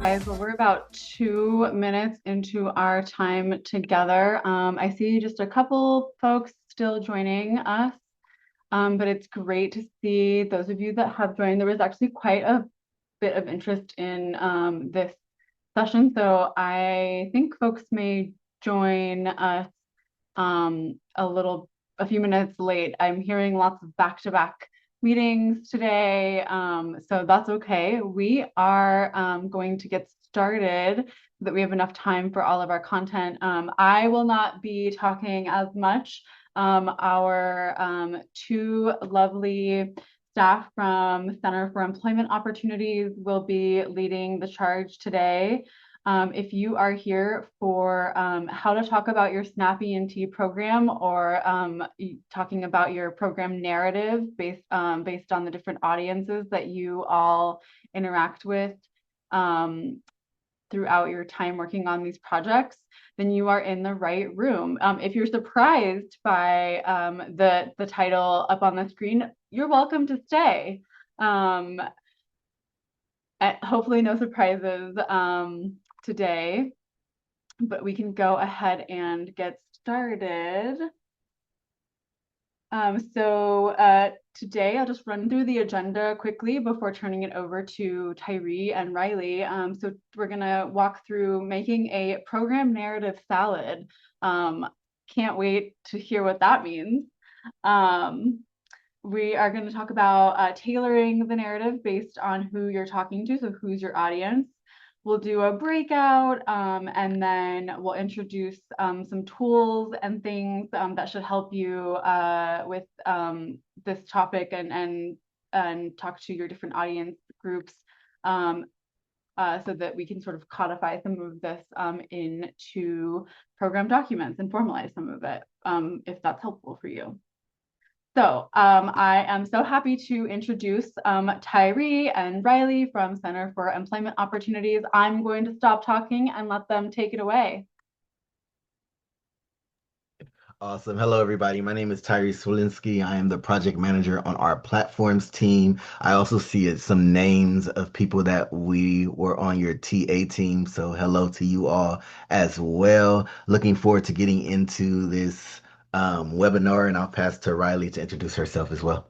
Guys, well, we're about 2 minutes into our time together. I see just a couple folks still joining us, but it's great to see those of you that have joined. There was actually quite a bit of interest in this session, so I think folks may join us a few minutes late. I'm hearing lots of back-to-back meetings today, so that's okay. We are going to get started so that we have enough time for all of our content. I will not be talking as much. Our two lovely staff from Center for Employment Opportunities will be leading the charge today. If you are here for how to talk about your SNAP E&T program or talking about your program narrative based on the different audiences that you all interact with throughout your time working on these projects, then you are in the right room. If you're surprised by the title up on the screen, you're welcome to stay. Hopefully no surprises today, but we can go ahead and get started. Today I'll just run through the agenda quickly before turning it over to Tyree and Riley. So we're gonna walk through making a program narrative salad. Can't wait to hear what that means. We are going to talk about tailoring the narrative based on who you're talking to, so who's your audience. We'll do a breakout, and then we'll introduce some tools and things that should help you with this topic and talk to your different audience groups so that we can sort of codify some of this into program documents and formalize some of it if that's helpful for you. So I am so happy to introduce Tyree and Riley from Center for Employment Opportunities. I'm going to stop talking and let them take it away. Awesome. Hello, everybody. My name is Tyree Swilinski. I am the project manager on our platforms team. I also see some names of people that we were on your TA team. So hello to you all as well. Looking forward to getting into this webinar, and I'll pass to Riley to introduce herself as well.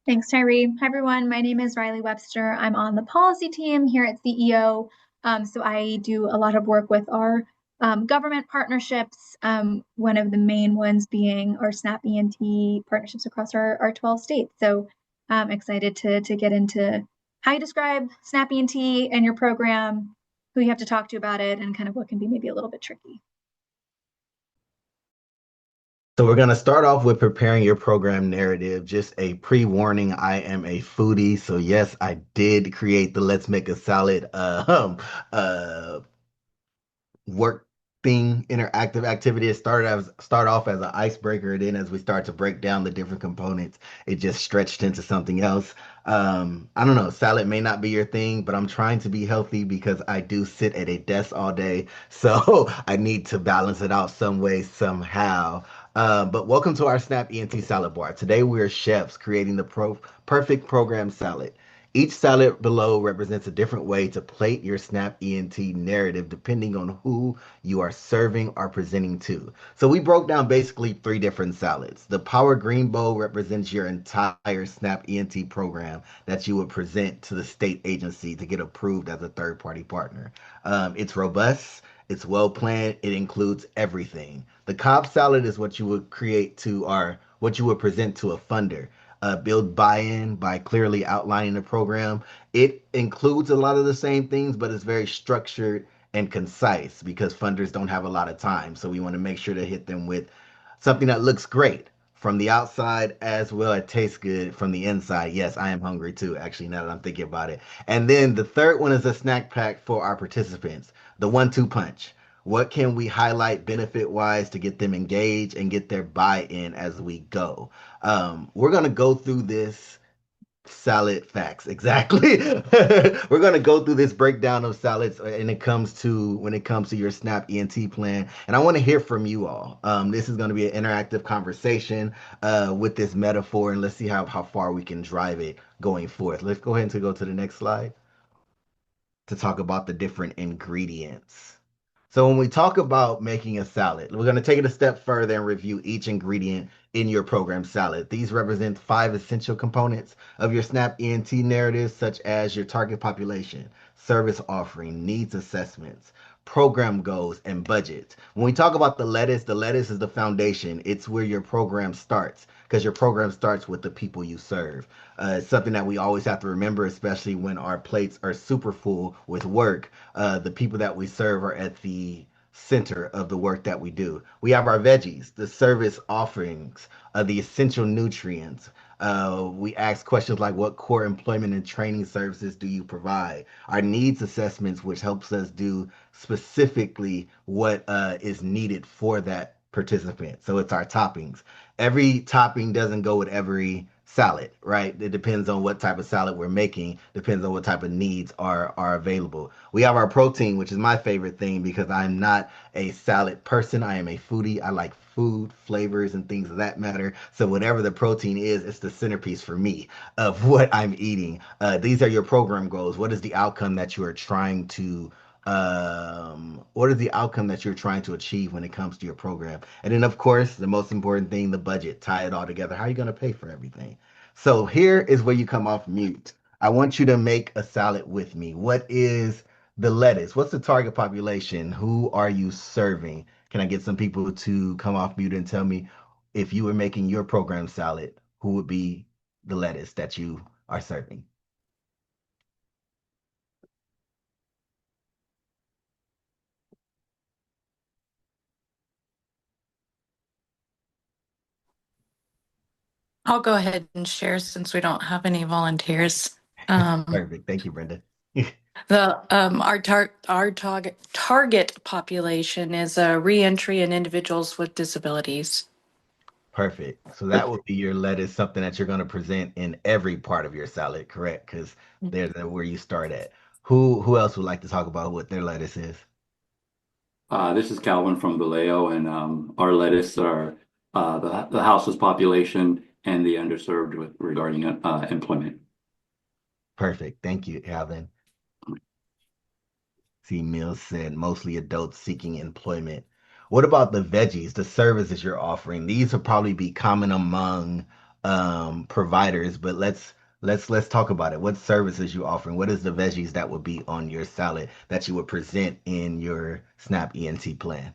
Thanks, Tyree. Hi, everyone. My name is Riley Webster. I'm on the policy team here at CEO. So I do a lot of work with our government partnerships, one of the main ones being our SNAP E&T partnerships across our 12 states. So I'm excited to get into how you describe SNAP E&T and your program, who you have to talk to about it, and kind of what can be maybe a little bit tricky. So we're going to start off with preparing your program narrative. Just a pre-warning, I am a foodie. So yes, I did create the Let's Make a Salad work thing, interactive activity. It start off as an icebreaker, and then as we start to break down the different components, it just stretched into something else. I don't know, salad may not be your thing, but I'm trying to be healthy because I do sit at a desk all day, so I need to balance it out some way, somehow. But welcome to our Snap ENT salad bar. Today we're chefs creating the perfect program salad. Each salad below represents a different way to plate your SNAP ENT narrative depending on who you are serving or presenting to. So we broke down basically three different salads. The Power Green Bowl represents your entire SNAP ENT program that you would present to the state agency to get approved as a third party partner. It's robust. It's well planned. It includes everything. The Cobb salad is what you would create to or what you would present to a funder. Build buy-in by clearly outlining the program. It includes a lot of the same things, but it's very structured and concise because funders don't have a lot of time. So we want to make sure to hit them with something that looks great from the outside as well as tastes good from the inside. Yes, I am hungry too, actually, now that I'm thinking about it. And then the third one is a snack pack for our participants, the 1-2 punch. What can we highlight benefit wise to get them engaged and get their buy in as we go? We're going to go through this salad facts exactly. We're going to go through this breakdown of salads and when it comes to your SNAP ENT plan, and I want to hear from you all. This is going to be an interactive conversation with this metaphor, and let's see how far we can drive it going forth. Let's go ahead and go to the next slide to talk about the different ingredients. So when we talk about making a salad, we're going to take it a step further and review each ingredient in your program salad. These represent five essential components of your SNAP E&T narrative, such as your target population, service offering, needs assessments, program goals, and budget. When we talk about the lettuce is the foundation. It's where your program starts because your program starts with the people you serve. It's something that we always have to remember, especially when our plates are super full with work. The people that we serve are at the center of the work that we do. We have our veggies, the service offerings, the essential nutrients. We ask questions like what core employment and training services do you provide? Our needs assessments, which helps us do specifically what is needed for that participant. So it's our toppings. Every topping doesn't go with every salad, right? It depends on what type of salad we're making, depends on what type of needs are available. We have our protein, which is my favorite thing because I'm not a salad person. I am a foodie. I like food, flavors, and things of that matter. So whatever the protein is, it's the centerpiece for me of what I'm eating. These are your program goals. What is the outcome that you are trying to what is the outcome that you're trying to achieve when it comes to your program? And then, of course, the most important thing, the budget, tie it all together. How are you going to pay for everything? So here is where you come off mute. I want you to make a salad with me. What is the lettuce? What's the target population? Who are you serving? Can I get some people to come off mute and tell me if you were making your program salad, who would be the lettuce that you are serving? I'll go ahead and share since we don't have any volunteers. Um, Perfect. Thank you, Brenda. our target population is reentry and individuals with disabilities. Perfect. So that would be your lettuce, something that you're going to present in every part of your salad, correct? Because there's where you start at. Who else would like to talk about what their lettuce is? This is Calvin from Vallejo, and our lettuce are the houseless population and the underserved regarding employment. Perfect. Thank you, Alvin. See, Mills said mostly adults seeking employment. What about the veggies, the services you're offering? These will probably be common among providers, but let's talk about it. What services you offering? What is the veggies that would be on your salad that you would present in your SNAP ENT plan?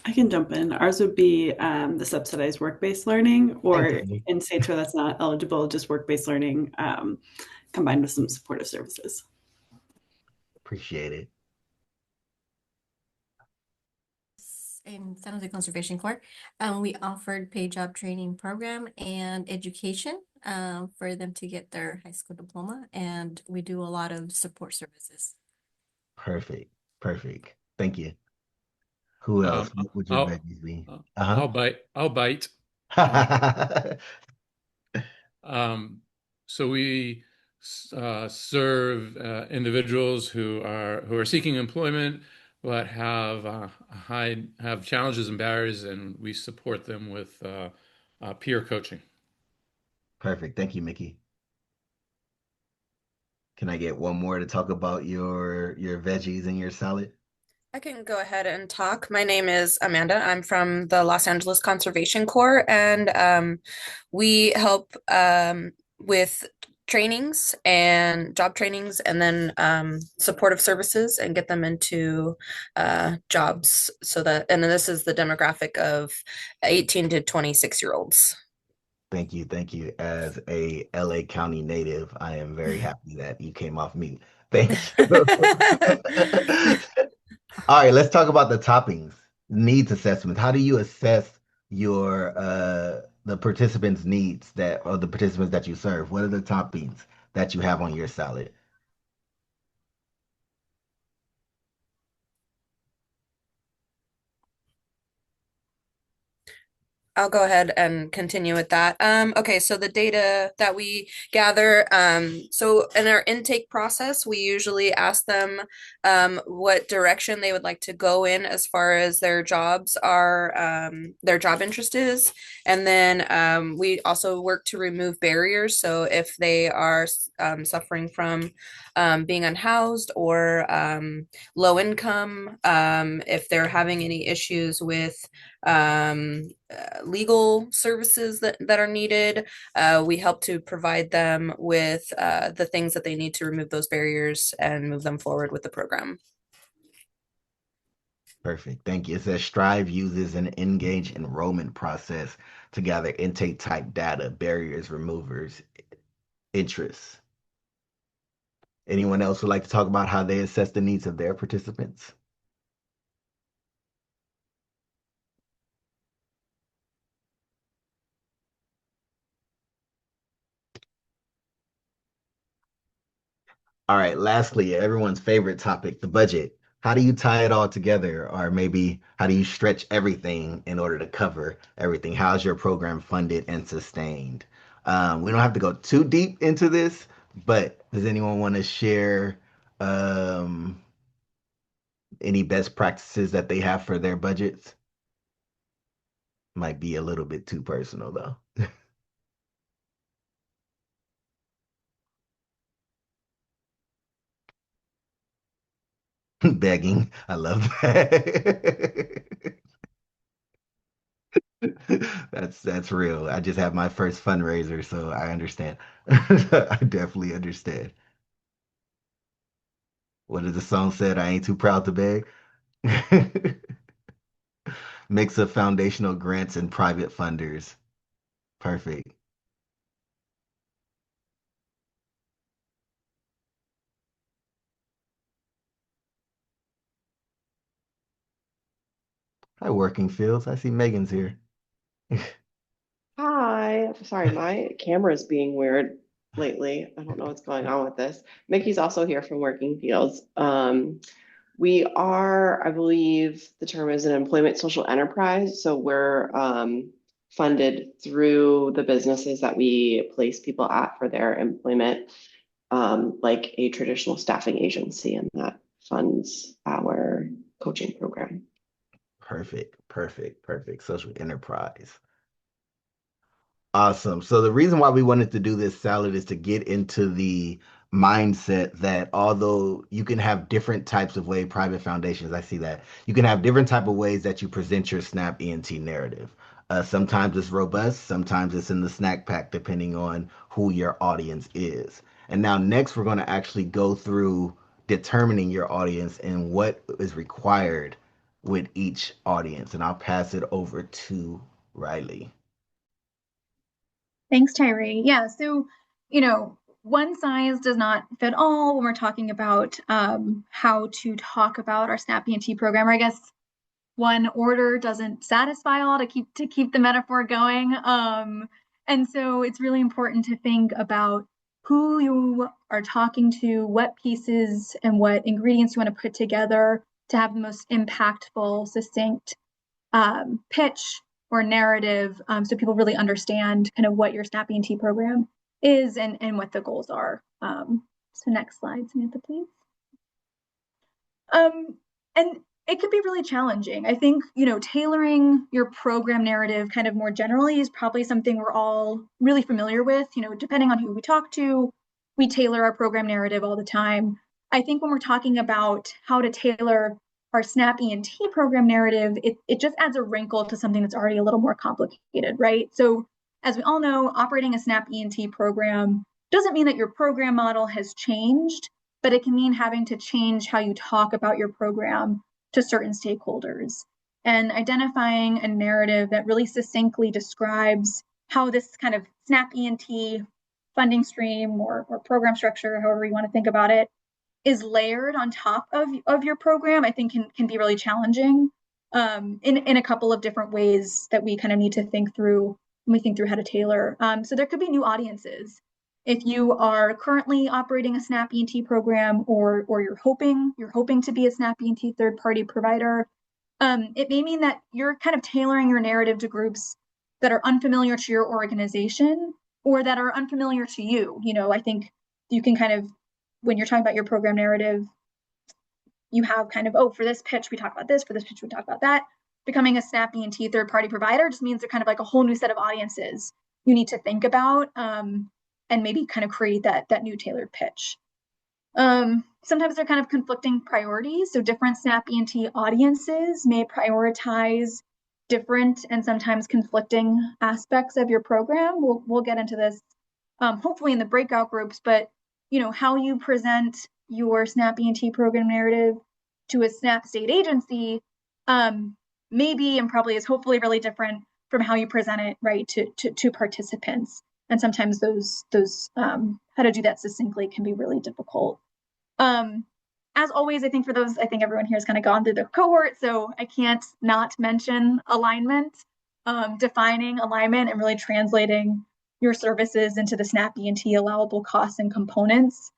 I can jump in. Ours would be the subsidized work-based learning, Hey, or Tiffany. in states where that's not eligible, just work-based learning combined with some supportive services. Appreciate it. In San Jose Conservation Corps, we offered paid job training program and education for them to get their high school diploma, and we do a lot of support services. Perfect. Perfect. Thank you. Who else? Um, What would your I'll veggies be? I'll Uh-huh. bite. I'll bite. Um, so we serve individuals who are seeking employment but have challenges and barriers, and we support them with peer coaching. Perfect. Thank you, Mickey. Can I get one more to talk about your veggies and your salad? I can go ahead and talk. My name is Amanda. I'm from the Los Angeles Conservation Corps, and we help with trainings and job trainings, and then supportive services, and get them into jobs. And then this is the demographic of 18 to 26-year-olds. Thank you. Thank you. As a LA County native, I am very happy that you came off mute. Thank you. All right, let's talk about the toppings, needs assessment. How do you assess your the participants' needs that or the participants that you serve? What are the toppings that you have on your salad? I'll go ahead and continue with that. Okay, so the data that we gather, so in our intake process, we usually ask them what direction they would like to go in as far as their jobs are, their job interest is. And then we also work to remove barriers. So if they are suffering from being unhoused or low income, if they're having any issues with legal services that are needed. We help to provide them with the things that they need to remove those barriers and move them forward with the program. Perfect. Thank you. It says Strive uses an engage enrollment process to gather intake type data, barriers, removers, interests. Anyone else would like to talk about how they assess the needs of their participants? All right, lastly, everyone's favorite topic, the budget. How do you tie it all together? Or maybe how do you stretch everything in order to cover everything? How's your program funded and sustained? We don't have to go too deep into this, but does anyone want to share um, any best practices that they have for their budgets? Might be a little bit too personal though. Begging. I love that. That's real. I just have my first fundraiser, so I understand. I definitely understand. What did the song said? I ain't too proud to beg. Mix of foundational grants and private funders. Perfect. Hi, Working Fields. I see Megan's here. Hi. Sorry, my camera's being weird lately. I don't know what's going on with this. Mickey's also here from Working Fields. We are, I believe the term is an employment social enterprise. So we're funded through the businesses that we place people at for their employment, like a traditional staffing agency, and that funds our coaching program. Perfect, perfect, perfect. Social enterprise. Awesome. So the reason why we wanted to do this salad is to get into the mindset that although you can have different types of way private foundations, I see that you can have different type of ways that you present your SNAP E&T narrative. Sometimes it's robust, sometimes it's in the snack pack, depending on who your audience is. And now next we're going to actually go through determining your audience and what is required with each audience. And I'll pass it over to Riley. Thanks, Tyree. Yeah, so, one size does not fit all when we're talking about how to talk about our SNAP E&T program. Or I guess one order doesn't satisfy all to keep the metaphor going. And so it's really important to think about who you are talking to, what pieces and what ingredients you want to put together to have the most impactful, succinct pitch or narrative, so people really understand kind of what your SNAP E&T program is and what the goals are. So next slide, Samantha, please. And it could be really challenging. I think, tailoring your program narrative kind of more generally is probably something we're all really familiar with. Depending on who we talk to, we tailor our program narrative all the time. I think when we're talking about how to tailor our SNAP E&T program narrative, it just adds a wrinkle to something that's already a little more complicated, right? So as we all know, operating a SNAP E&T program doesn't mean that your program model has changed, but it can mean having to change how you talk about your program to certain stakeholders and identifying a narrative that really succinctly describes how this kind of SNAP E&T funding stream or program structure, however you want to think about it, is layered on top of your program, I think can be really challenging in a couple of different ways that we kind of need to think through when we think through how to tailor. So there could be new audiences. If you are currently operating a SNAP E&T program or you're hoping to be a SNAP E&T third-party provider, it may mean that you're kind of tailoring your narrative to groups that are unfamiliar to your organization or that are unfamiliar to you. I think you can kind of, when you're talking about your program narrative, you have kind of, for this pitch, we talk about this, for this pitch, we talk about that. Becoming a SNAP E&T third-party provider just means they're kind of like a whole new set of audiences you need to think about, and maybe kind of create that new tailored pitch. Sometimes they're kind of conflicting priorities. So different SNAP E&T audiences may prioritize different and sometimes conflicting aspects of your program. We'll get into this hopefully in the breakout groups, but how you present your SNAP E&T program narrative to a SNAP state agency maybe and probably is hopefully really different from how you present it, right, to participants. And sometimes those how to do that succinctly can be really difficult. As always, I think everyone here has kind of gone through the cohort, so I can't not mention alignment. Defining alignment and really translating your services into the SNAP E&T allowable costs and components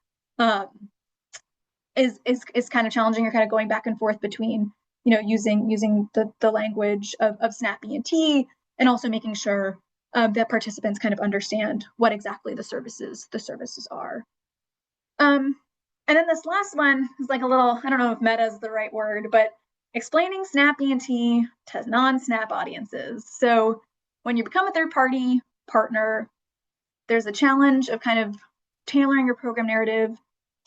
is kind of challenging. You're kind of going back and forth between using the language of SNAP E&T and also making sure that participants kind of understand what exactly the services are. And then this last one is like a little, I don't know if meta is the right word, but explaining SNAP E&T to non-SNAP audiences. So when you become a third-party partner, there's a challenge of kind of tailoring your program narrative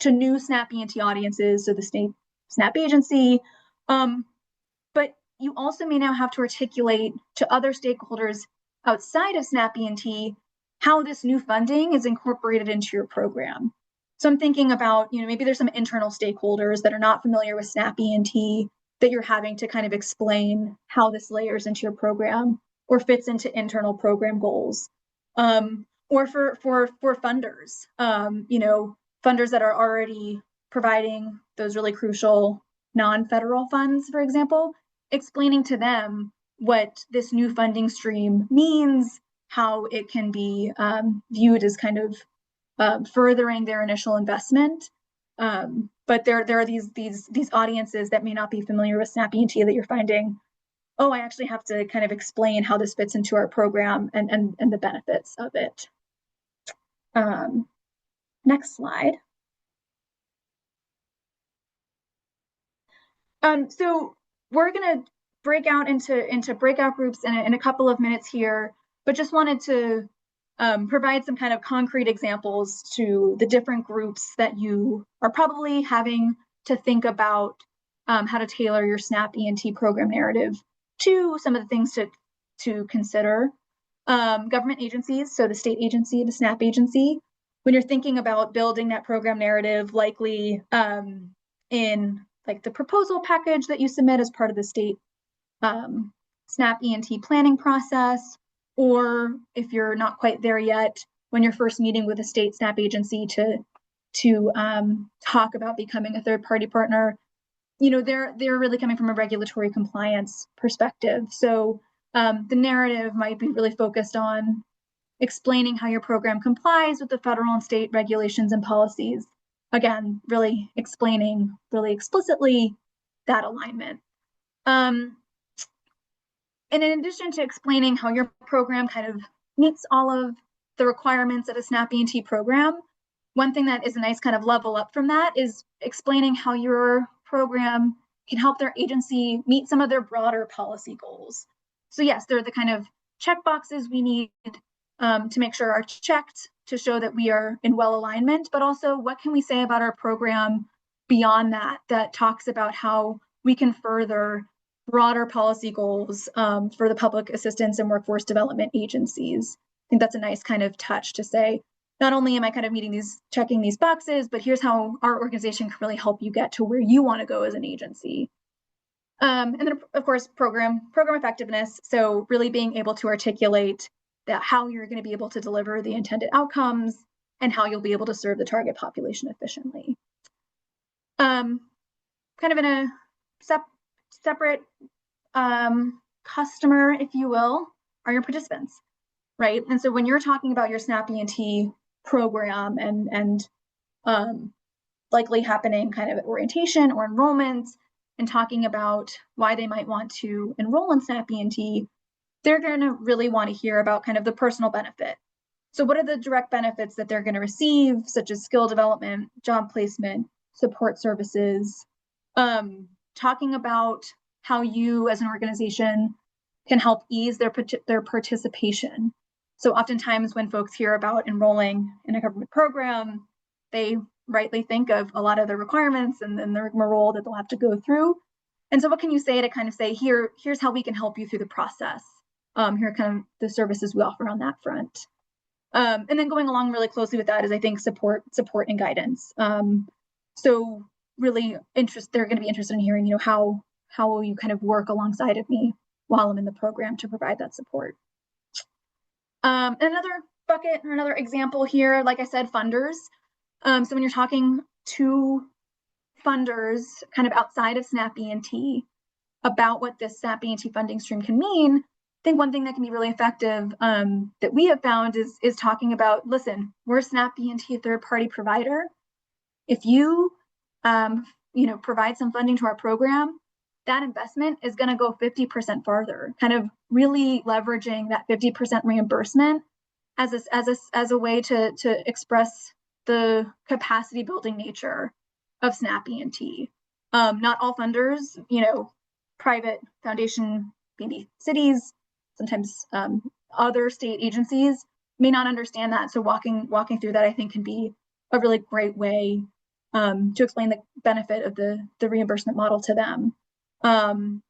to new SNAP E&T audiences, so the state SNAP agency. But you also may now have to articulate to other stakeholders outside of SNAP E&T how this new funding is incorporated into your program. So I'm thinking about, maybe there's some internal stakeholders that are not familiar with SNAP E&T that you're having to kind of explain how this layers into your program or fits into internal program goals. Or for funders, funders that are already providing those really crucial non-federal funds, for example, explaining to them what this new funding stream means, how it can be viewed as kind of furthering their initial investment. But there are these audiences that may not be familiar with SNAP E&T that you're finding, I actually have to kind of explain how this fits into our program and the benefits of it. Next slide. So we're going to break out into breakout groups in a couple of minutes here, but just wanted to provide some kind of concrete examples to the different groups that you are probably having to think about how to tailor your SNAP E&T program narrative to some of the things to consider. Government agencies, so the state agency, the SNAP agency, when you're thinking about building that program narrative, likely in like the proposal package that you submit as part of the state SNAP E&T planning process, or if you're not quite there yet, when you're first meeting with a state SNAP agency to talk about becoming a third-party partner, they're really coming from a regulatory compliance perspective. So the narrative might be really focused on explaining how your program complies with the federal and state regulations and policies. Again, really explaining really explicitly that alignment. And in addition to explaining how your program kind of meets all of the requirements of a SNAP E&T program, one thing that is a nice kind of level up from that is explaining how your program can help their agency meet some of their broader policy goals. So yes, they're the kind of check boxes we need to make sure are checked to show that we are in well alignment, but also what can we say about our program beyond that talks about how we can further broader policy goals for the public assistance and workforce development agencies. I think that's a nice kind of touch to say, not only am I kind of checking these boxes, but here's how our organization can really help you get to where you want to go as an agency. And then of course, program effectiveness. So really being able to articulate that how you're going to be able to deliver the intended outcomes and how you'll be able to serve the target population efficiently. Kind of in a separate customer, if you will, are your participants, right? And so when you're talking about your SNAP E&T program and likely happening kind of at orientation or enrollment and talking about why they might want to enroll in SNAP E&T, they're going to really want to hear about kind of the personal benefit. So what are the direct benefits that they're going to receive, such as skill development, job placement, support services, talking about how you as an organization can help ease their participation. So oftentimes when folks hear about enrolling in a government program, they rightly think of a lot of the requirements and then the rigmarole that they'll have to go through. And so what can you say to kind of say, here's how we can help you through the process. Here are kind of the services we offer on that front. And then going along really closely with that is, I think, support and guidance. So really they're going to be interested in hearing, how will you kind of work alongside of me while I'm in the program to provide that support. Another bucket or another example here, like I said, funders. So when you're talking to funders kind of outside of SNAP E&T about what this SNAP E&T funding stream can mean, I think one thing that can be really effective that we have found is talking about, listen, we're a SNAP E&T third-party provider. If you, provide some funding to our program, that investment is going to go 50% farther, kind of really leveraging that 50% reimbursement as a way to express the capacity building nature of SNAP E&T. Not all funders, private foundation, maybe cities, sometimes other state agencies may not understand that. So walking through that, I think, can be a really great way to explain the benefit of the reimbursement model to them. And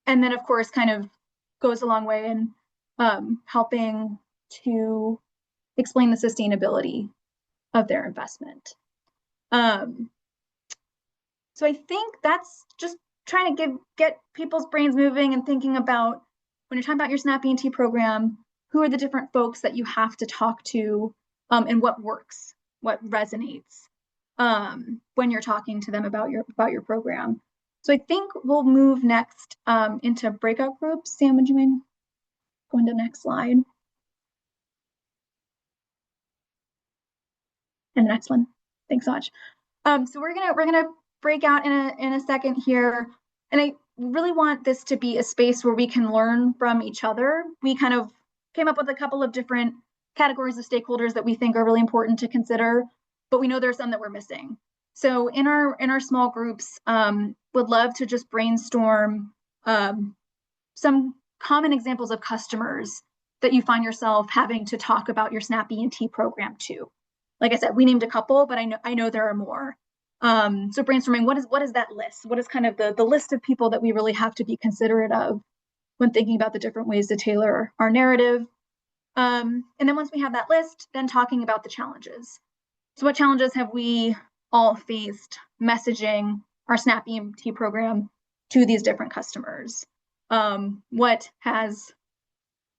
then, of course, kind of goes a long way in helping to explain the sustainability of their investment. So I think that's just trying to get people's brains moving and thinking about, when you're talking about your SNAP E&T program, who are the different folks that you have to talk to, and what works, what resonates when you're talking to them about your program. So I think we'll move next into breakout groups. Sam, would you mind going to the next slide? And the next one. Thanks so much. So we're gonna break out in a second here, and I really want this to be a space where we can learn from each other. We kind of came up with a couple of different categories of stakeholders that we think are really important to consider, but we know there are some that we're missing. So in our small groups, would love to just brainstorm some common examples of customers that you find yourself having to talk about your SNAP E&T program to. Like I said, we named a couple, but I know there are more. So brainstorming, what is that list? What is kind of the list of people that we really have to be considerate of when thinking about the different ways to tailor our narrative? And then once we have that list, then talking about the challenges. So what challenges have we all faced messaging our SNAP E&T program to these different customers? What has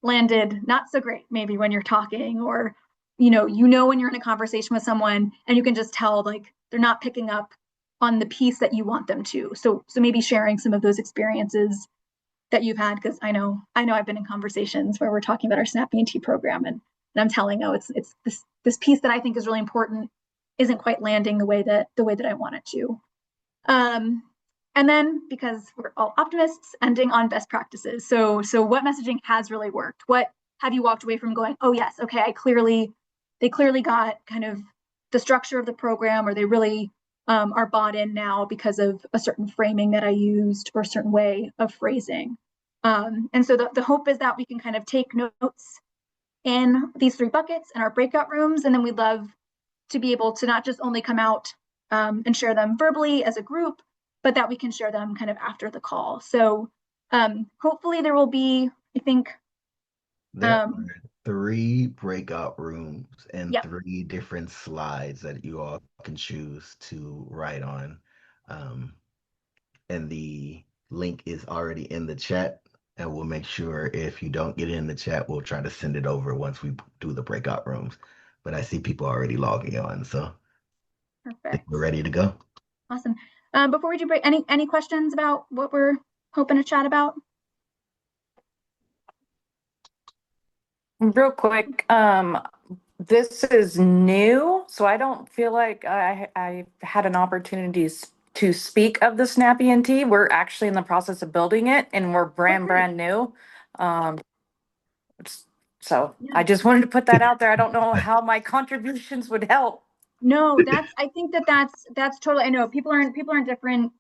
landed not so great, maybe when you're talking, or when you're in a conversation with someone and you can just tell like they're not picking up on the piece that you want them to. So maybe sharing some of those experiences that you've had, because I know I've been in conversations where we're talking about our SNAP E&T program and I'm telling, it's this piece that I think is really important isn't quite landing the way that I want it to. And then, because we're all optimists, ending on best practices. So what messaging has really worked? What have you walked away from going, oh yes, okay, they clearly got kind of the structure of the program, or they really are bought in now because of a certain framing that I used or a certain way of phrasing. And so the hope is that we can kind of take notes in these 3 buckets in our breakout rooms, and then we'd love to be able to not just only come out and share them verbally as a group, but that we can share them kind of after the call. So hopefully there will be, I think, there are 3 breakout rooms and yep. 3 different slides that you all can choose to write on. And the link is already in the chat, and we'll make sure if you don't get it in the chat, we'll try to send it over once we do the breakout rooms. But I see people already logging on, so Perfect. I think we're ready to go. Awesome. Before we do break, any questions about what we're hoping to chat about? Real quick, this is new, so I don't feel like I had an opportunity to speak of the SNAP E&T. We're actually in the process of building it, and we're brand new. Um, so Yeah. I just wanted to put that out there. I don't know how my contributions would help. No, I think that's totally, I know people are in different,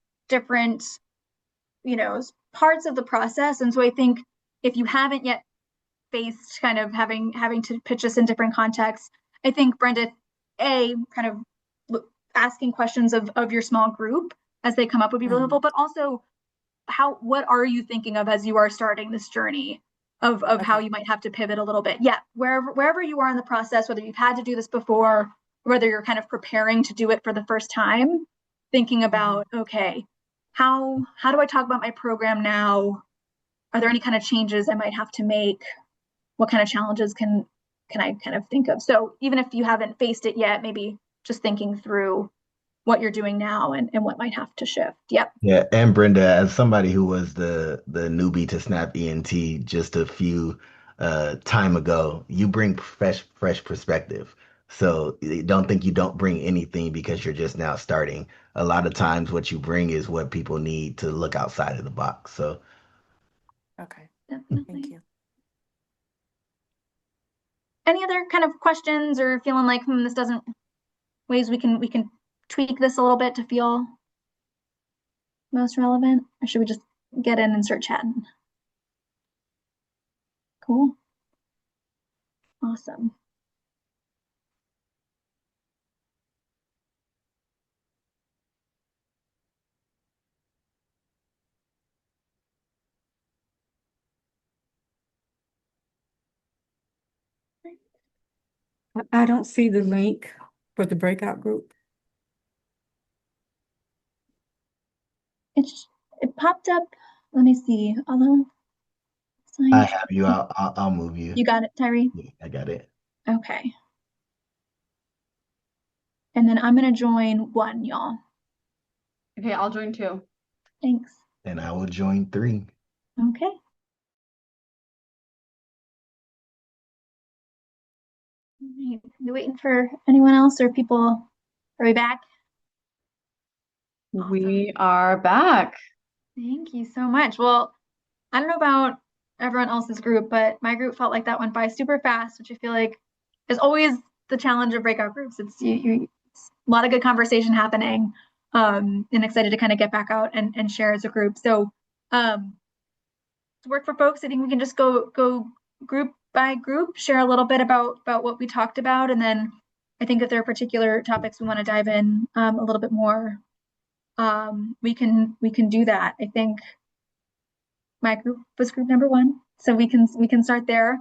parts of the process. And so I think if you haven't yet faced kind of having to pitch this in different contexts, I think Brenda, kind of asking questions of your small group as they come up would be really helpful, but also what are you thinking of as you are starting this journey of how Okay. you might have to pivot a little bit? Yeah, wherever you are in the process, whether you've had to do this before, whether you're kind of preparing to do it for the first time, thinking about, okay, how do I talk about my program now? Are there any kind of changes I might have to make? What kind of challenges can I kind of think of? So even if you haven't faced it yet, maybe just thinking through what you're doing now and what might have to shift. Yep. Yeah, and Brenda, as somebody who was the newbie to SNAP E&T just a few time ago, you bring fresh perspective. So don't think you don't bring anything because you're just now starting. A lot of times what you bring is what people need to look outside of the box. So Okay. Definitely. Thank you. Any other kind of questions or feeling like this doesn't ways we can tweak this a little bit to feel most relevant? Or should we just get in and start chatting? Cool. Awesome. I don't see the link for the breakout group. It popped up. Let me see. Although I have you. I'll move you. you got it, Tyree? Yeah, I got it. Okay. And then I'm gonna join one, y'all. Okay, I'll join too. Thanks. And I will join 3. Okay. All right. You waiting for anyone else or people? Are we back? Awesome. We are back. Thank you so much. Well, I don't know about everyone else's group, but my group felt like that went by super fast, which I feel like is always the challenge of breakout groups. It's a lot of good conversation happening, and excited to kind of get back out and share as a group. So, to work for folks, I think we can just go group by group, share a little bit about what we talked about, and then I think if there are particular topics we want to dive in a little bit more, we can do that. I think my group was group number 1, so we can start there.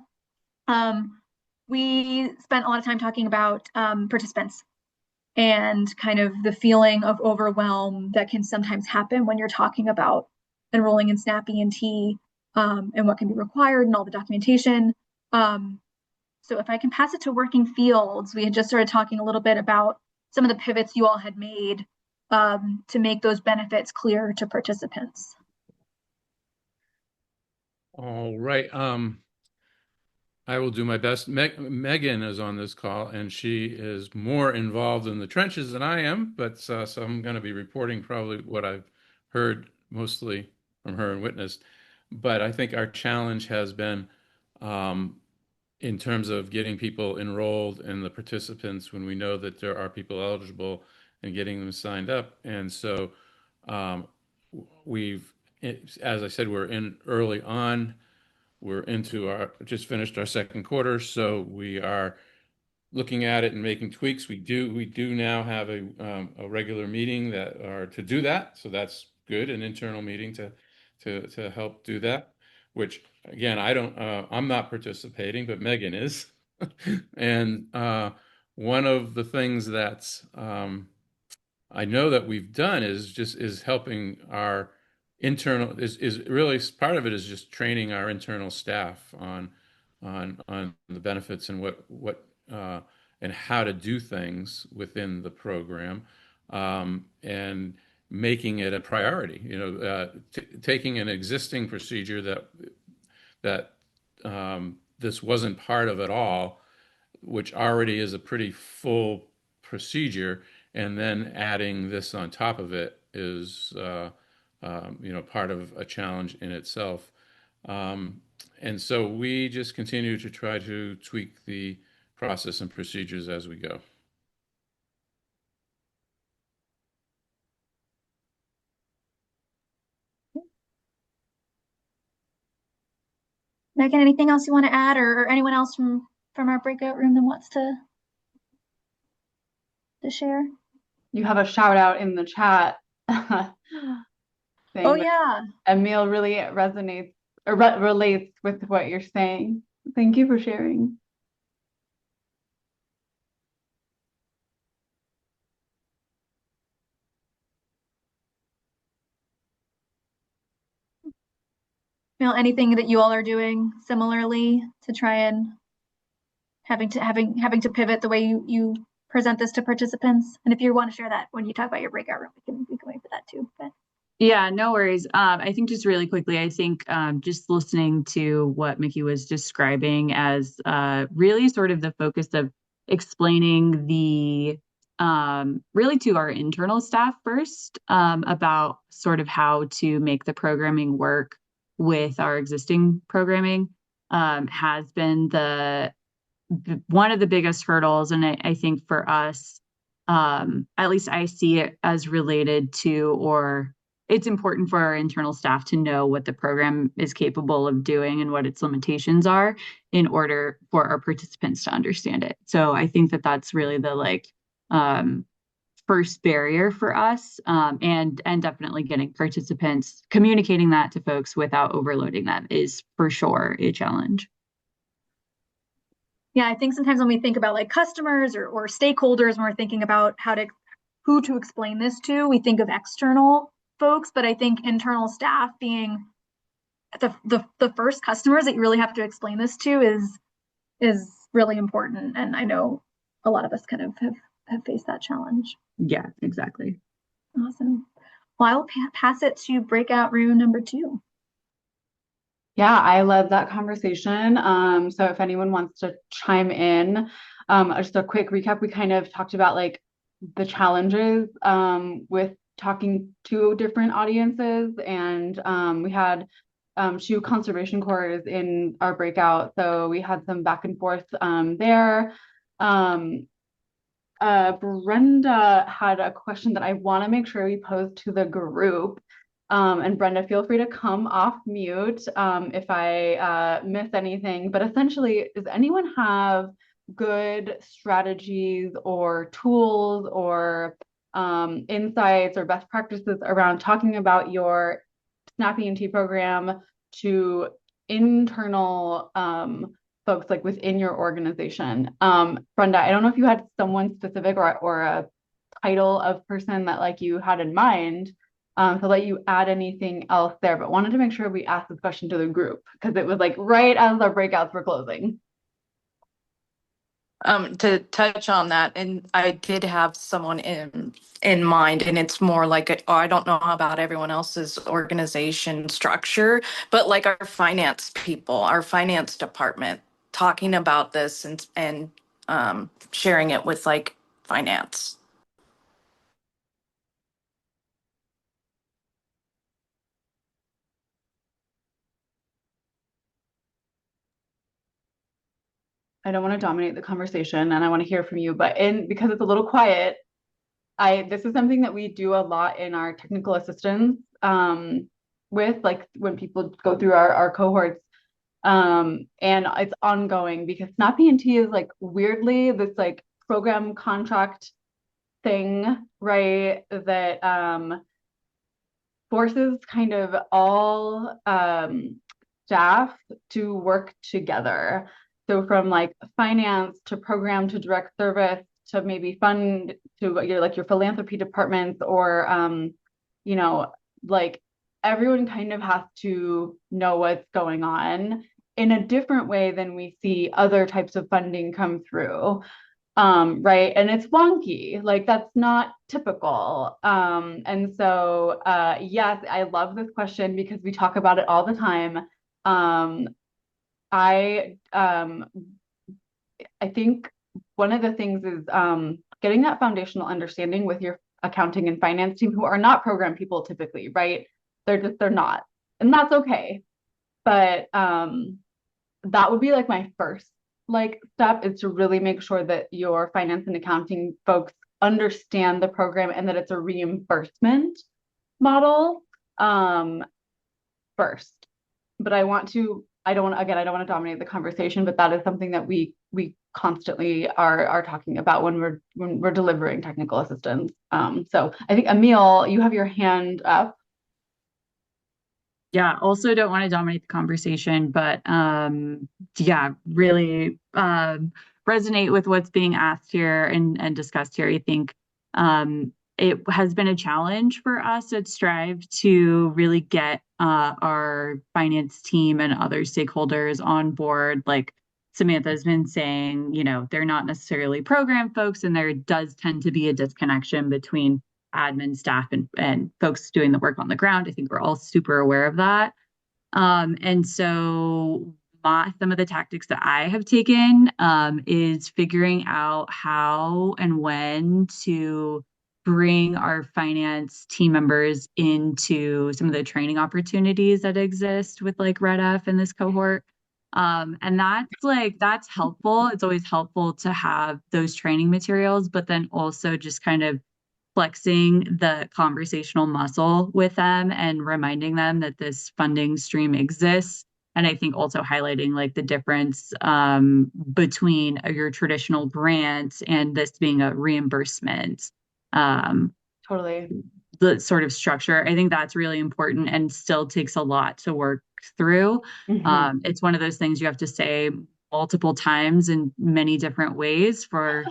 We spent a lot of time talking about participants and kind of the feeling of overwhelm that can sometimes happen when you're talking about enrolling in SNAP E&T, and what can be required and all the documentation. So if I can pass it to working fields, we had just started talking a little bit about some of the pivots you all had made to make those benefits clear to participants. All right. I will do my best. Megan is on this call, and she is more involved in the trenches than I am, but so I'm going to be reporting probably what I've heard mostly from her and witnessed. But I think our challenge has been in terms of getting people enrolled and the participants when we know that there are people eligible and getting them signed up. And so um, as I said, we're in early on. We're just finished our second quarter, so we are looking at it and making tweaks. We do now have a regular meeting that are to do that, so that's good, an internal meeting to help do that. Which again, I'm not participating, but Megan is, and one of the things that's I know that we've done is helping our internal is really part of it is just training our internal staff on the benefits and what and how to do things within the program, and making it a priority. Taking an existing procedure that this wasn't part of at all, which already is a pretty full procedure, and then adding this on top of it is, part of a challenge in itself. And so we just continue to try to tweak the process and procedures as we go. Megan, anything else you want to add, or anyone else from our breakout room that wants to share? You have a shout out in the chat saying Oh that yeah. Emil really resonates or relates with what you're saying. Thank you for sharing. Anything that you all are doing similarly to try and having to pivot the way you present this to participants? And if you want to share that when you talk about your breakout room, we can wait for that too. But yeah, no worries. I think just really quickly, I think just listening to what Mickey was describing as really sort of the focus of explaining the really to our internal staff first about sort of how to make the programming work with our existing programming has been one of the biggest hurdles. And I think for us, at least I see it as related to, or it's important for our internal staff to know what the program is capable of doing and what its limitations are in order for our participants to understand it. So I think that that's really the first barrier for us, and definitely getting participants communicating that to folks without overloading them is for sure a challenge. Yeah, I think sometimes when we think about like customers or stakeholders, when we're thinking about who to explain this to, we think of external folks, but I think internal staff being the first customers that you really have to explain this to is really important. And I know a lot of us kind of have faced that challenge. Yeah, exactly. Awesome. Well, I will pass it to breakout room number 2. Yeah, I love that conversation. So if anyone wants to chime in, just a quick recap, we kind of talked about like the challenges with talking to different audiences, and we had 2 conservation corps in our breakout, so we had some back and forth there. Brenda had a question that I want to make sure we pose to the group. And Brenda, feel free to come off mute if I miss anything. But essentially, does anyone have good strategies or tools or insights or best practices around talking about your SNAP E&T program to internal folks like within your organization? Brenda, I don't know if you had someone specific or a title of person that like you had in mind to let you add anything else there, but wanted to make sure we asked this question to the group because it was like right as our breakouts were closing. To touch on that, and I did have someone in mind, and it's more like I don't know about everyone else's organization structure, but like our finance people, our finance department, talking about this and sharing it with like finance. I don't want to dominate the conversation and I want to hear from you, but because it's a little quiet, this is something that we do a lot in our technical assistance with like when people go through our cohorts. And it's ongoing because SNAP E&T is like weirdly this like program contract thing, right? That forces kind of all staff to work together. So from like finance to program to direct service to maybe fund to your philanthropy departments or you know, like everyone kind of has to know what's going on in a different way than we see other types of funding come through. Right. And it's wonky. Like that's not typical. And so yes, I love this question because we talk about it all the time. I think one of the things is getting that foundational understanding with your accounting and finance team who are not program people typically, right? They're not. And that's okay. But that would be like my first like step, is to really make sure that your finance and accounting folks understand the program and that it's a reimbursement model first. But I don't want, again, I don't want to dominate the conversation, but that is something that we constantly are talking about when we're delivering technical assistance. So I think Emil, you have your hand up. Yeah, also don't want to dominate the conversation, but yeah, really resonate with what's being asked here and discussed here. I think it has been a challenge for us at Strive to really get our finance team and other stakeholders on board. Like Samantha's been saying, you know, they're not necessarily program folks, and there does tend to be a disconnection between admin staff and folks doing the work on the ground. I think we're all super aware of that. And so some of the tactics that I have taken is figuring out how and when to bring our finance team members into some of the training opportunities that exist with like Red F in this cohort. And that's helpful. It's always helpful to have those training materials, but then also just kind of flexing the conversational muscle with them and reminding them that this funding stream exists. And I think also highlighting like the difference between your traditional grant and this being a reimbursement. Totally. The sort of structure. I think that's really important and still takes a lot to work through. It's one of those things you have to say multiple times in many different ways for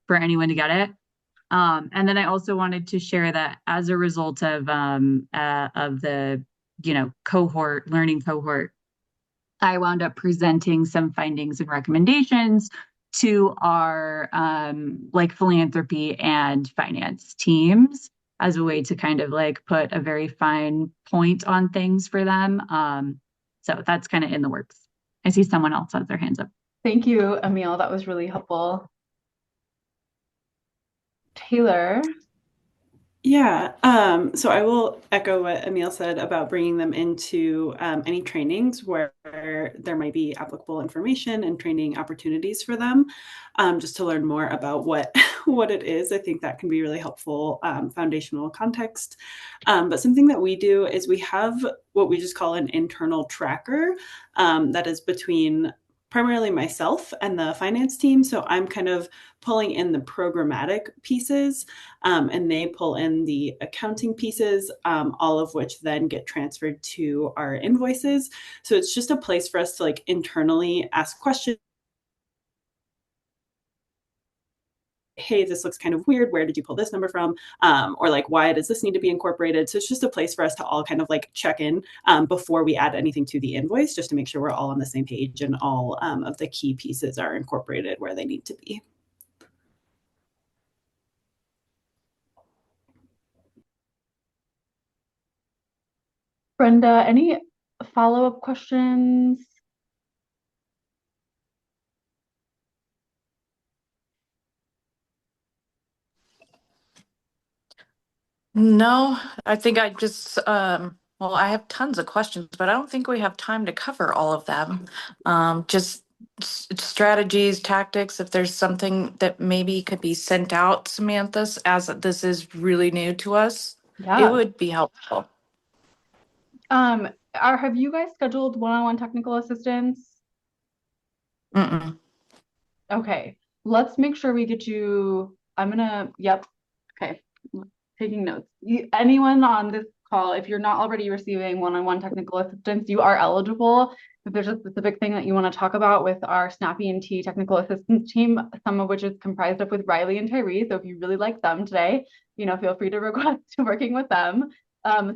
anyone to get it. And then I also wanted to share that as a result of the learning cohort, I wound up presenting some findings and recommendations to our like philanthropy and finance teams as a way to kind of like put a very fine point on things for them. So that's kind of in the works. I see someone else has their hands up. Thank you, Emil. That was really helpful. Taylor. Yeah, so I will echo what Emil said about bringing them into any trainings where there might be applicable information and training opportunities for them, just to learn more about what what it is. I think that can be really helpful foundational context. But something that we do is we have what we just call an internal tracker that is between primarily myself and the finance team. So I'm kind of pulling in the programmatic pieces and they pull in the accounting pieces, all of which then get transferred to our invoices. So it's just a place for us to like internally ask questions. Hey, this looks kind of weird. Where did you pull this number from? Or like, why does this need to be incorporated? So it's just a place for us to all kind of like check in before we add anything to the invoice, just to make sure we're all on the same page and all of the key pieces are incorporated where they need to be. Brenda, any follow-up questions? No, I think I just, well, I have tons of questions, but I don't think we have time to cover all of them. Just strategies, tactics, if there's something that maybe could be sent out, Samantha, as this is really new to us, it would be helpful. Have you guys scheduled one-on-one technical assistance? Mm-mm. Okay, let's make sure we get you. Yep. Okay, taking notes. Anyone on this call, if you're not already receiving one-on-one technical assistance, you are eligible. If there's a specific thing that you want to talk about with our SNAP E&T technical assistance team, some of which is comprised of with Riley and Tyree. So if you really like them today, feel free to request working with them.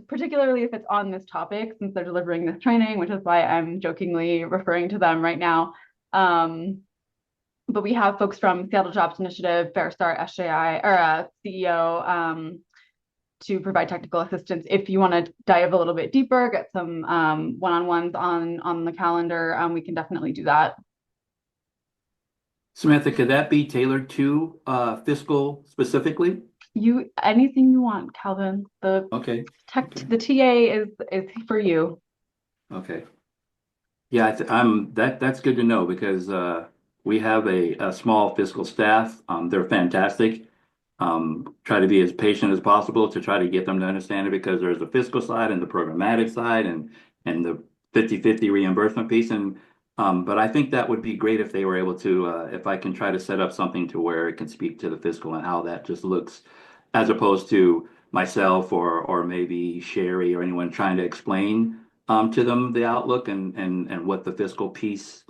Particularly if it's on this topic, since they're delivering this training, which is why I'm jokingly referring to them right now. But we have folks from Seattle Jobs Initiative, Fair Start, SJI, or CEO, to provide technical assistance. If you want to dive a little bit deeper, get some one-on-ones on the calendar, we can definitely do that. Samantha, could that be tailored to fiscal specifically? Anything you want, Calvin. The Okay. TA is for you. Okay. Yeah, that's good to know because we have a small fiscal staff. They're fantastic. Try to be as patient as possible to try to get them to understand it because there's the fiscal side and the programmatic side and the 50/50 reimbursement piece. And but I think that would be great if they were able to if I can try to set up something to where it can speak to the fiscal and how that just looks as opposed to myself or maybe Sherry or anyone trying to explain to them the outlook and what the fiscal piece,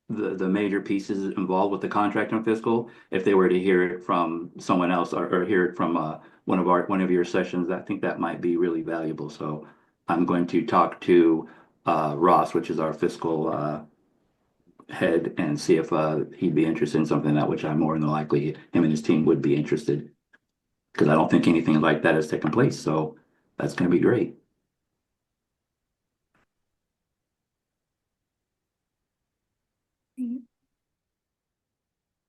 the major pieces involved with the contract and fiscal. If they were to hear it from someone else or hear it from one of your sessions, I think that might be really valuable. So I'm going to talk to Ross, which is our fiscal head, and see if he'd be interested in something that which I'm more than likely him and his team would be interested because I don't think anything like that has taken place. So that's going to be great.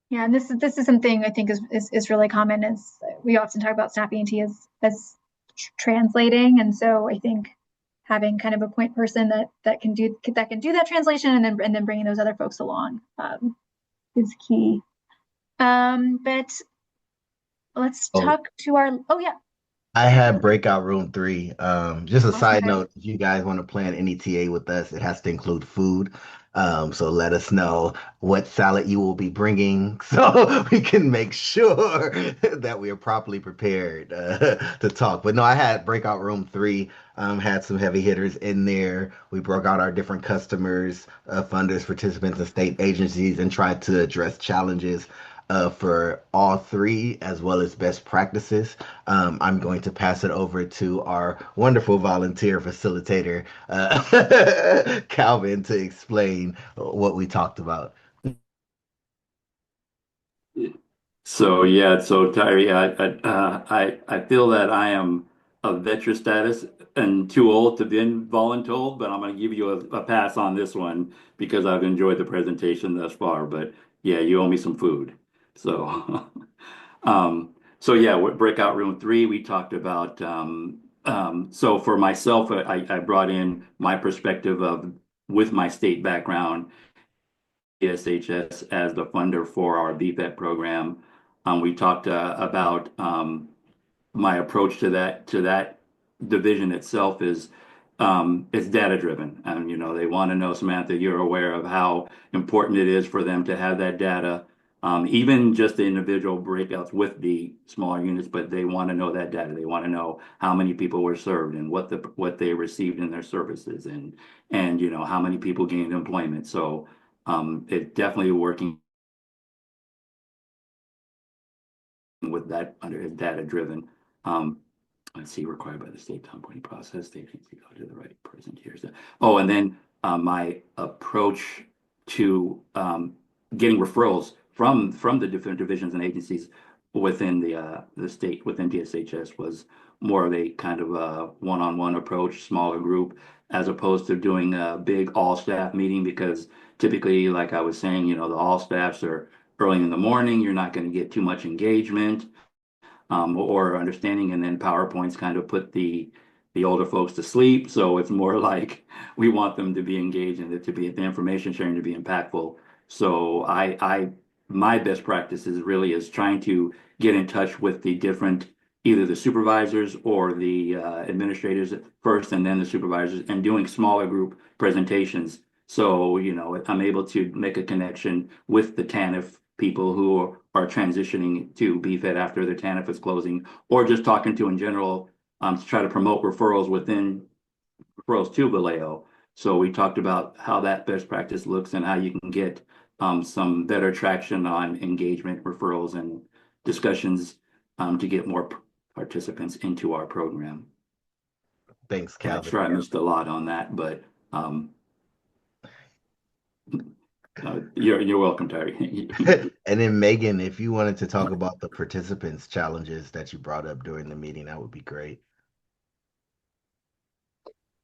Yeah, and this is something I think is really common. Is we often talk about SNAP E&T as translating, and so I think having kind of a point person that can do that translation and then bringing those other folks along is key. But let's Oh, talk to our. Oh yeah. I have breakout room 3. Just a side Okay. note, if you guys want to plan any TA with us, it has to include food. So let us know what salad you will be bringing so we can make sure that we are properly prepared to talk. But no, I had breakout room 3, had some heavy hitters in there. We broke out our different customers, funders, participants, and state agencies and tried to address challenges for all 3 as well as best practices. I'm going to pass it over to our wonderful volunteer facilitator, Calvin, to explain what we talked about. So yeah, so Tyree, I feel that I am of veteran status and too old to be voluntold, but I'm going to give you a pass on this one because I've enjoyed the presentation thus far. But yeah, you owe me some food. So so yeah, with breakout room 3, we talked about so for myself, I brought in my perspective of with my state background SHS as the funder for our BPET program. We talked about my approach to that division itself is data driven, and they want to know, Samantha, you're aware of how important it is for them to have that data, even just the individual breakouts with the smaller units, but they want to know that data. They want to know how many people were served and what they received in their services and how many people gained employment. So it's definitely working with that under data driven. Um, let's see, required by the state town appointing process, state agency go to the right person here. So, oh, and then my approach to getting referrals from the different divisions and agencies within the state within DSHS was more of a kind of a one-on-one approach, smaller group, as opposed to doing a big all-staff meeting because typically, like I was saying, the all staffs are early in the morning. You're not going to get too much engagement or understanding, and then PowerPoints kind of put the older folks to sleep. So it's more like we want them to be engaged and it to be the information sharing to be impactful. So my best practice is really is trying to get in touch with the different either the supervisors or the administrators first and then the supervisors and doing smaller group presentations. So, I'm able to make a connection with the TANF people who are transitioning to BFED after their TANF is closing, or just talking to in general to try to promote referrals to Vallejo. So we talked about how that best practice looks and how you can get some better traction on engagement, referrals, and discussions to get more participants into our program. Thanks, I'm Calvin. sure I missed a lot on that, but you're welcome, Terry. And then Megan, if you wanted to talk about the participants' challenges that you brought up during the meeting, that would be great.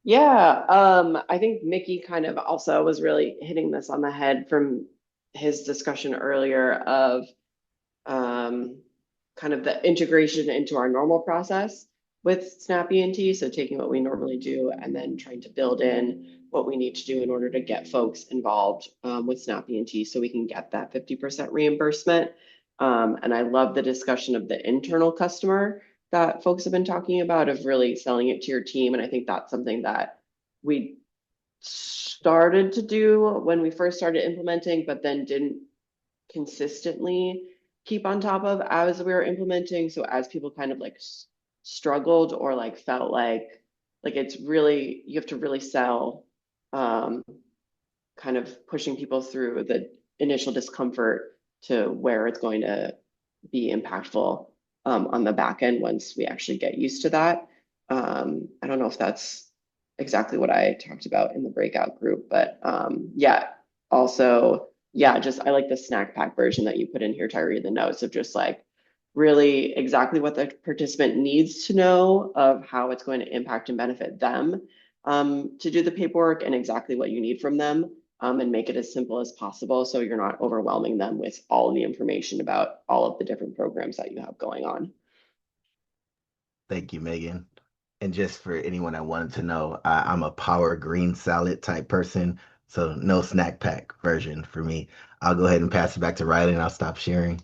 Yeah, I think Mickey kind of also was really hitting this on the head from his discussion earlier of kind of the integration into our normal process with SNAP E&T. So taking what we normally do and then trying to build in what we need to do in order to get folks involved with SNAP E&T so we can get that 50% reimbursement. And I love the discussion of the internal customer that folks have been talking about, of really selling it to your team. And I think that's something that we started to do when we first started implementing, but then didn't consistently keep on top of as we were implementing. So as people kind of like struggled or like felt like it's really, you have to really sell, kind of pushing people through the initial discomfort to where it's going to be impactful on the back end once we actually get used to that. I don't know if that's exactly what I talked about in the breakout group, but yeah, also, yeah, just I like the snack pack version that you put in here, Tyree, the notes of just like really exactly what the participant needs to know of how it's going to impact and benefit them to do the paperwork, and exactly what you need from them, and make it as simple as possible so you're not overwhelming them with all of the information about all of the different programs that you have going on. Thank you, Megan. And just for anyone that wanted to know, I'm a power green salad type person, so no snack pack version for me. I'll go ahead and pass it back to Riley, and I'll stop sharing.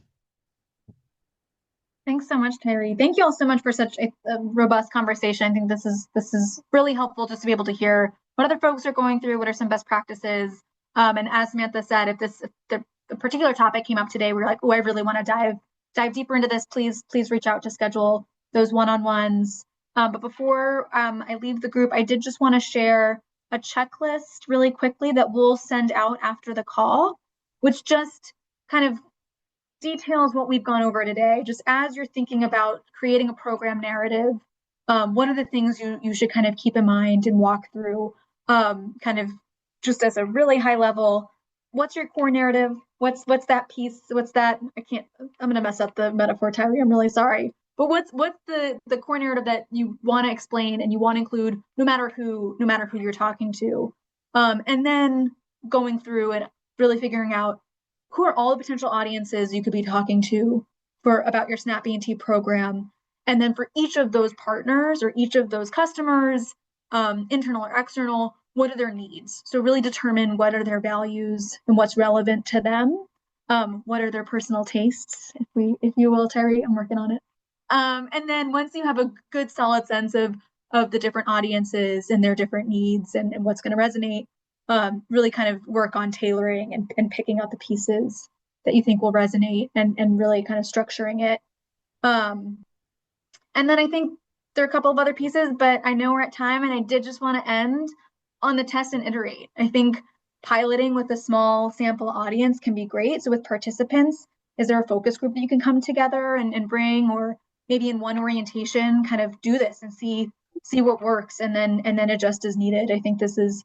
Thanks so much, Tyree. Thank you all so much for such a robust conversation. I think this is really helpful just to be able to hear what other folks are going through, what are some best practices. And as Samantha said, if the particular topic came up today, we were like, oh, I really want to dive deeper into this, please reach out to schedule those one-on-ones. But before I leave the group, I did just want to share a checklist really quickly that we'll send out after the call, which just kind of details what we've gone over today. Just as you're thinking about creating a program narrative, what are the things you should kind of keep in mind and walk through, kind of just as a really high level. What's your core narrative? What's that piece? What's that? I'm gonna mess up the metaphor, Tyree. I'm really sorry. But what's the core narrative that you want to explain and you want to include no matter who you're talking to, and then going through and really figuring out who are all the potential audiences you could be talking to about your SNAP E&T program. And then for each of those partners or each of those customers, internal or external, what are their needs? So really determine what are their values and what's relevant to them. What are their personal tastes, if you will, Terry. I'm working on it. And then once you have a good solid sense of the different audiences and their different needs and what's going to resonate, really kind of work on tailoring and picking out the pieces that you think will resonate and really kind of structuring it. And then I think there are a couple of other pieces, but I know we're at time, and I did just want to end on the test and iterate. I think piloting with a small sample audience can be great. So with participants, is there a focus group that you can come together and bring, or maybe in one orientation, kind of do this and see what works, and then adjust as needed. I think this is,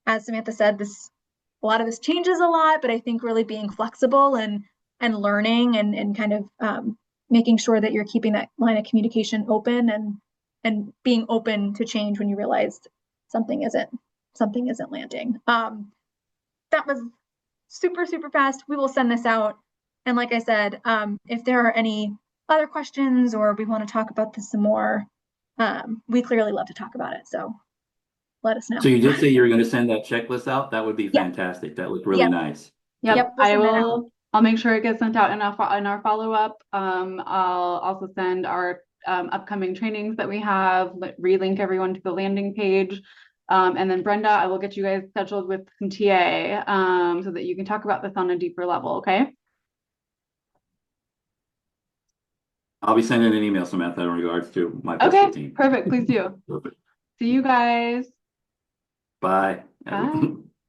as Samantha said, a lot of this changes a lot, but I think really being flexible and learning and kind of making sure that you're keeping that line of communication open and being open to change when you realize something isn't landing. That was super fast. We will send this out, and like I said, if there are any other questions or we want to talk about this some more, we clearly love to talk about it. So let us know. So you did say you were going to send that checklist out? That would be fantastic. That looked really nice. Yep. I'll make sure it gets sent out in our follow-up. I'll also send our upcoming trainings that we have, relink everyone to the landing page. And then Brenda, I will get you guys scheduled with some TA so that you can talk about this on a deeper level, okay? I'll be sending an email, Samantha, in regards to my fiscal team. Perfect. Please do. Perfect. See you guys. Bye. Bye.